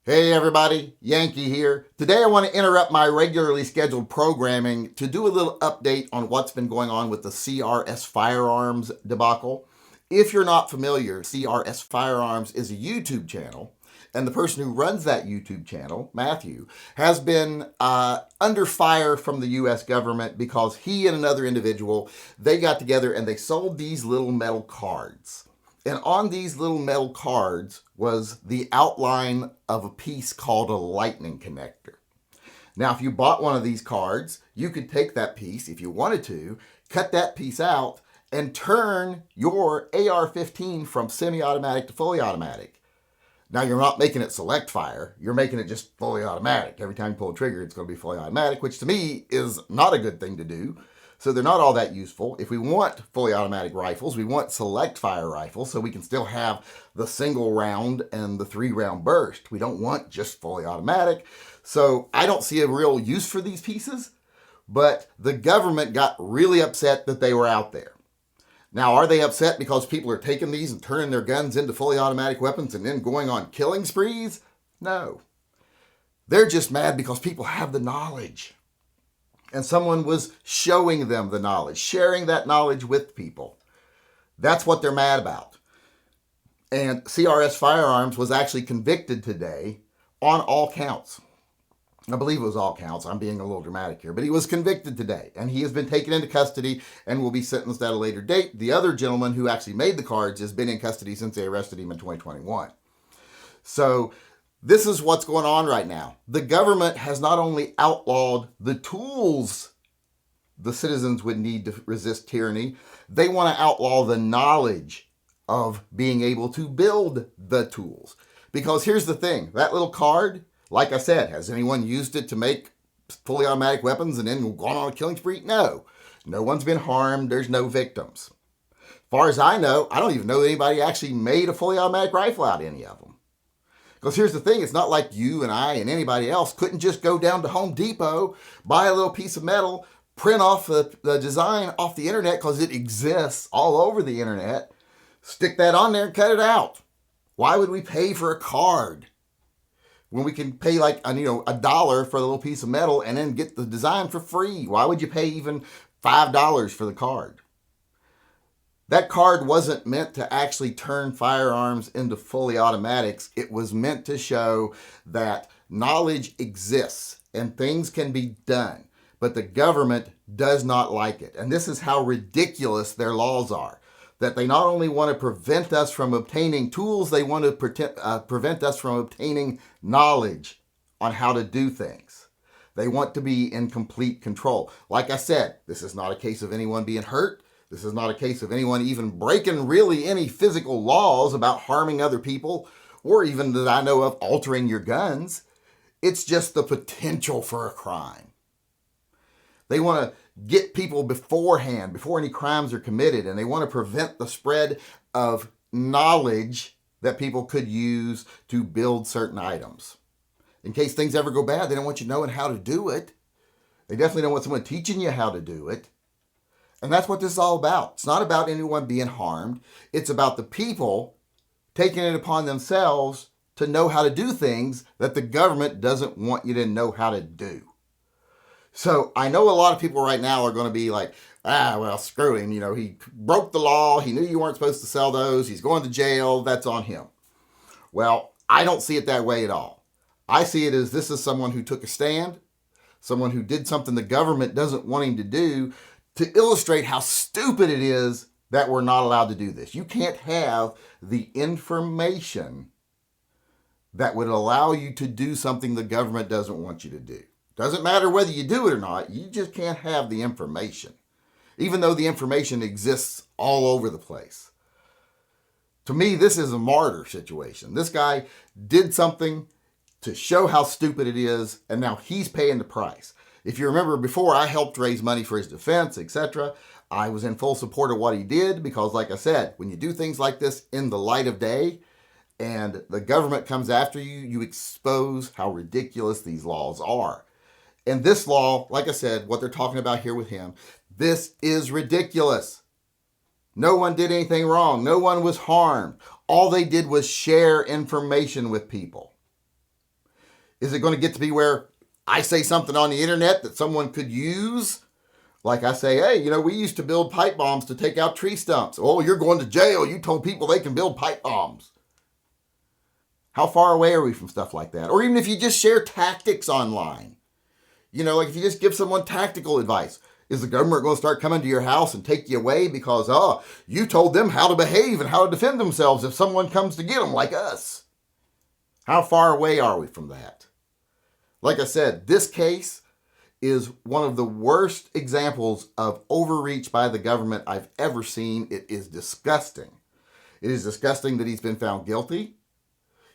Hey everybody, Yankee here. Today I want to interrupt my regularly scheduled programming to do a little update on what's been going on with the CRS Firearms debacle. If you're not familiar, CRS Firearms is a YouTube channel, and the person who runs that YouTube channel, Matthew, has been under fire from the U.S. government because he and another individual, they got together and they sold these little metal cards. And on these little metal cards was the outline of a piece called a lightning connector. Now, if you bought one of these cards, you could take that piece, if you wanted to, cut that piece out, and turn your AR-15 from semi-automatic to fully automatic. Now, you're not making it select fire. You're making it just fully automatic. Every time you pull a trigger, it's going to be fully automatic, which to me is not a good thing to do. So they're not all that useful. If we want fully automatic rifles, we want select fire rifles so we can still have the single round and the 3-round burst. We don't want just fully automatic. So I don't see a real use for these pieces, but the government got really upset that they were out there. Now, are they upset because people are taking these and turning their guns into fully automatic weapons and then going on killing sprees? No. They're just mad because people have the knowledge. And someone was showing them the knowledge, sharing that knowledge with people. That's what they're mad about. And CRS Firearms was actually convicted today on all counts. I believe it was all counts. I'm being a little dramatic here. But he was convicted today, and he has been taken into custody and will be sentenced at a later date. The other gentleman who actually made the cards has been in custody since they arrested him in 2021. So this is what's going on right now. The government has not only outlawed the tools the citizens would need to resist tyranny, they want to outlaw the knowledge of being able to build the tools. Because here's the thing, that little card, like I said, has anyone used it to make fully automatic weapons and then gone on a killing spree? No. No one's been harmed. There's no victims. As far as I know, I don't even know that anybody actually made a fully automatic rifle out of any of them. Because here's the thing, it's not like you and I and anybody else couldn't just go down to Home Depot, buy a little piece of metal, print off the design off the internet because it exists all over the internet, stick that on there and cut it out. Why would we pay for a card when we can pay like $1 for a little piece of metal and then get the design for free? Why would you pay even $5 for the card? That card wasn't meant to actually turn firearms into fully automatics. It was meant to show that knowledge exists and things can be done, but the government does not like it. And this is how ridiculous their laws are. That they not only want to prevent us from obtaining tools, they want to prevent us from obtaining knowledge on how to do things. They want to be in complete control. Like I said, this is not a case of anyone being hurt. This is not a case of anyone even breaking really any physical laws about harming other people or even that I know of altering your guns. It's just the potential for a crime. They want to get people beforehand, before any crimes are committed, and they want to prevent the spread of knowledge that people could use to build certain items. In case things ever go bad, they don't want you knowing how to do it. They definitely don't want someone teaching you how to do it. And that's what this is all about. It's not about anyone being harmed. It's about the people taking it upon themselves to know how to do things that the government doesn't want you to know how to do. So I know a lot of people right now are going to be like, well, screw him. He broke the law. He knew you weren't supposed to sell those. He's going to jail. That's on him. Well, I don't see it that way at all. I see it as this is someone who took a stand, someone who did something the government doesn't want him to do, to illustrate how stupid it is that we're not allowed to do this. You can't have the information that would allow you to do something the government doesn't want you to do. Doesn't matter whether you do it or not, you just can't have the information, even though the information exists all over the place. To me, this is a martyr situation. This guy did something to show how stupid it is, and now he's paying the price. If you remember before, I helped raise money for his defense, etc. I was in full support of what he did because, like I said, when you do things like this in the light of day and the government comes after you, you expose how ridiculous these laws are. And this law, like I said, what they're talking about here with him, this is ridiculous. No one did anything wrong. No one was harmed. All they did was share information with people. Is it going to get to be where I say something on the internet that someone could use? Like I say, hey, we used to build pipe bombs to take out tree stumps. Oh, you're going to jail. You told people they can build pipe bombs. How far away are we from stuff like that? Or even if you just share tactics online. Like if you just give someone tactical advice. Is the government going to start coming to your house and take you away because, you told them how to behave and how to defend themselves if someone comes to get them like us? How far away are we from that? Like I said, this case is one of the worst examples of overreach by the government I've ever seen. It is disgusting. It is disgusting that he's been found guilty.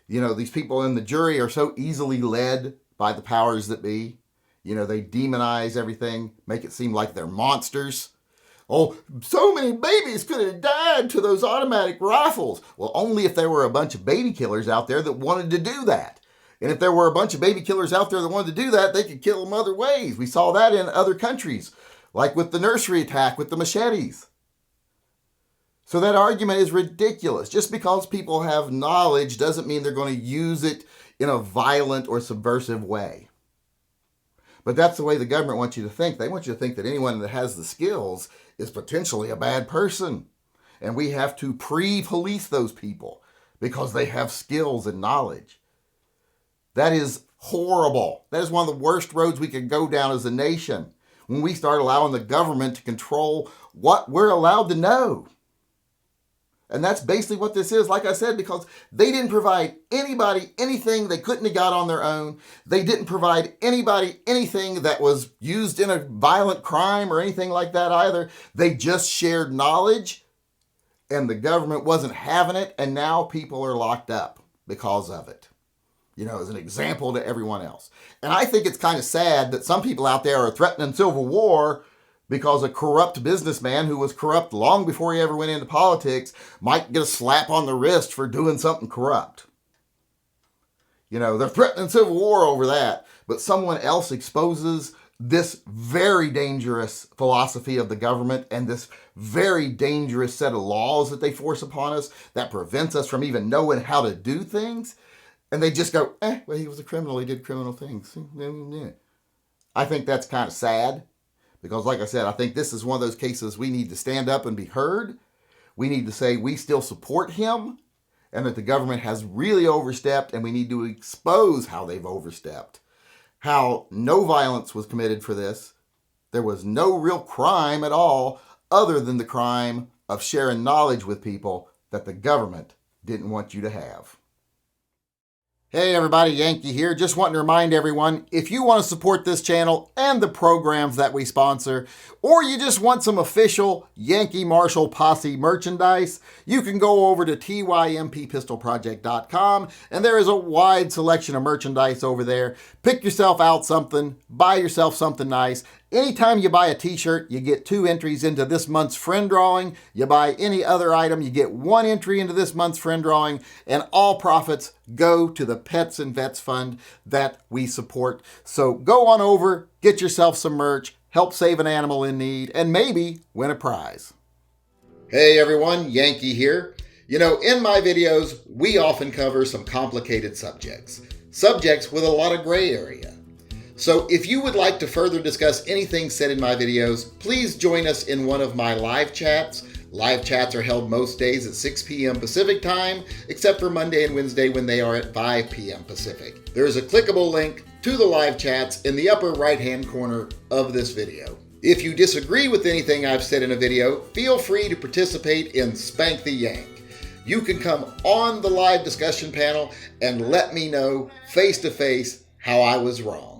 These people in the jury are so easily led by the powers that be. They demonize everything, make it seem like they're monsters. Oh, so many babies could have died to those automatic rifles. Well, only if there were a bunch of baby killers out there that wanted to do that. And if there were a bunch of baby killers out there that wanted to do that, they could kill them other ways. We saw that in other countries, like with the nursery attack with the machetes. So that argument is ridiculous. Just because people have knowledge doesn't mean they're going to use it in a violent or subversive way. But that's the way the government wants you to think. They want you to think that anyone that has the skills is potentially a bad person. And we have to pre-police those people because they have skills and knowledge. That is horrible. That is one of the worst roads we could go down as a nation when we start allowing the government to control what we're allowed to know. And that's basically what this is, like I said, because they didn't provide anybody anything they couldn't have got on their own. They didn't provide anybody anything that was used in a violent crime or anything like that either. They just shared knowledge, and the government wasn't having it, and now people are locked up because of it. As an example to everyone else. And I think it's kind of sad that some people out there are threatening civil war because a corrupt businessman who was corrupt long before he ever went into politics might get a slap on the wrist for doing something corrupt. They're threatening civil war over that, but someone else exposes this very dangerous philosophy of the government and this very dangerous set of laws that they force upon us that prevents us from even knowing how to do things. And they just go, well, he was a criminal. He did criminal things. I think that's kind of sad because, like I said, I think this is one of those cases we need to stand up and be heard. We need to say we still support him and that the government has really overstepped, and we need to expose how they've overstepped, how no violence was committed for this. There was no real crime at all other than the crime of sharing knowledge with people that the government didn't want you to have. Hey everybody, Yankee here. Just wanting to remind everyone, if you want to support this channel and the programs that we sponsor, or you just want some official Yankee Marshal Posse merchandise, you can go over to tymppistolproject.com, and there is a wide selection of merchandise over there. Pick yourself out something, buy yourself something nice. Anytime you buy a t-shirt, you get 2 entries into this month's friend drawing. You buy any other item, you get 1 entry into this month's friend drawing, and all profits go to the Pets and Vets Fund that we support. So go on over, get yourself some merch, help save an animal in need, and maybe win a prize. Hey everyone, Yankee here. In my videos, we often cover some complicated subjects with a lot of gray area. So if you would like to further discuss anything said in my videos, please join us in one of my live chats. Live chats are held most days at 6 p.m. Pacific time, except for Monday and Wednesday when they are at 5 p.m. Pacific. There is a clickable link to the live chats in the upper right-hand corner of this video. If you disagree with anything I've said in a video, feel free to participate in Spank the Yank. You can come on the live discussion panel and let me know face-to-face how I was wrong.